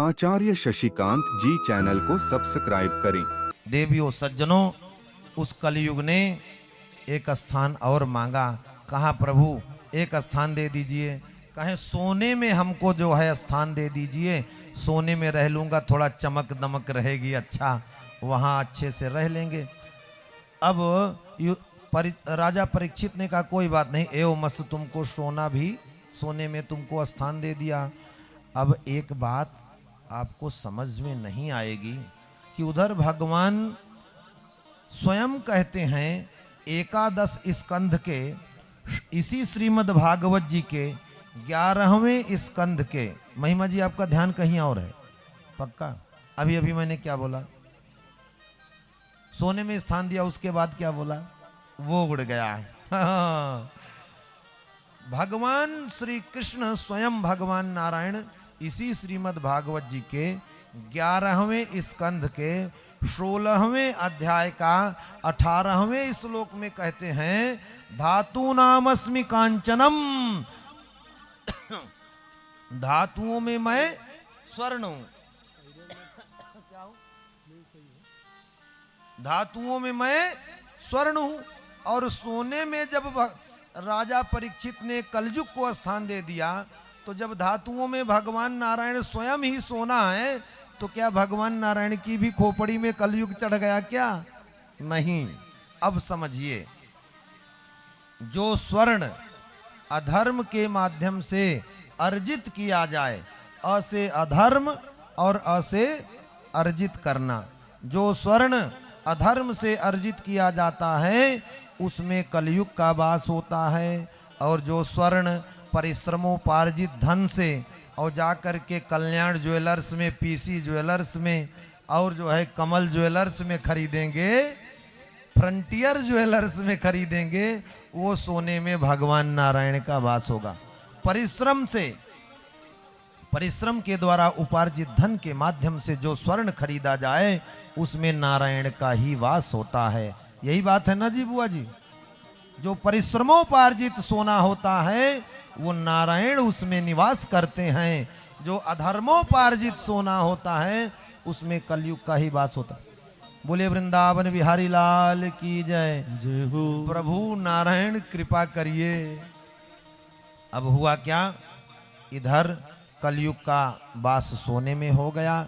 आचार्य शशिकांत जी channel को subscribe करें। देवियों सज्जनों, उस कलयुग ने एक स्थान और मांगा। कहा प्रभु एक स्थान दे दीजिए। कहे सोने में हमको जो है स्थान दे दीजिए, सोने में रह लूंगा, थोड़ा चमक दमक रहेगी, अच्छा वहां अच्छे से रह लेंगे। अब राजा परीक्षित ने कहा कोई बात नहीं, एवं मस्त तुमको सोना भी, सोने में तुमको स्थान दे दिया। अब एक बात आपको समझ में नहीं आएगी कि उधर भगवान स्वयं कहते हैं 11 स्कंध के इसी श्रीमद् भागवत जी के 11वें स्कंध के महिमा जी, आपका ध्यान कहीं और है पक्का। अभी अभी मैंने क्या बोला, सोने में स्थान दिया, उसके बाद क्या बोला वो उड़ गया। भगवान श्री कृष्ण स्वयं भगवान नारायण इसी श्रीमद् भागवत जी के 11वें स्कंध के 16वें अध्याय का 18वें श्लोक में कहते हैं धातु नामस्मि कांचनम, धातुओं में मैं स्वर्ण हूं, धातुओं में मैं स्वर्ण हूं। और सोने में जब राजा परीक्षित ने कलयुग को स्थान दे दिया, तो जब धातुओं में भगवान नारायण स्वयं ही सोना है, तो क्या भगवान नारायण की भी खोपड़ी में कलयुग चढ़ गया क्या? नहीं। अब समझिए, जो स्वर्ण अधर्म के माध्यम से अर्जित किया जाए, अ से अधर्म और अ से अर्जित करना, जो स्वर्ण अधर्म से अर्जित किया जाता है उसमें कलयुग का वास होता है। और जो स्वर्ण परिश्रमोपार्जित धन से और जाकर के कल्याण ज्वेलर्स में, पीसी ज्वेलर्स में और जो है कमल ज्वेलर्स में खरीदेंगे, फ्रंटियर ज्वेलर्स में खरीदेंगे, वो सोने में भगवान नारायण का वास होगा। परिश्रम से, परिश्रम के द्वारा उपार्जित धन के माध्यम से जो स्वर्ण खरीदा जाए उसमें नारायण का ही वास होता है। यही बात है ना जी बुआ जी? जो परिश्रमोपार्जित सोना होता है वो नारायण उसमें निवास करते हैं। जो अधर्मोपार्जित सोना होता है उसमें कलयुग का ही वास होता है। बोले वृंदावन बिहारी लाल की जय। जय हो प्रभु नारायण, कृपा करिए। अब हुआ क्या, इधर कलयुग का वास सोने में हो गया,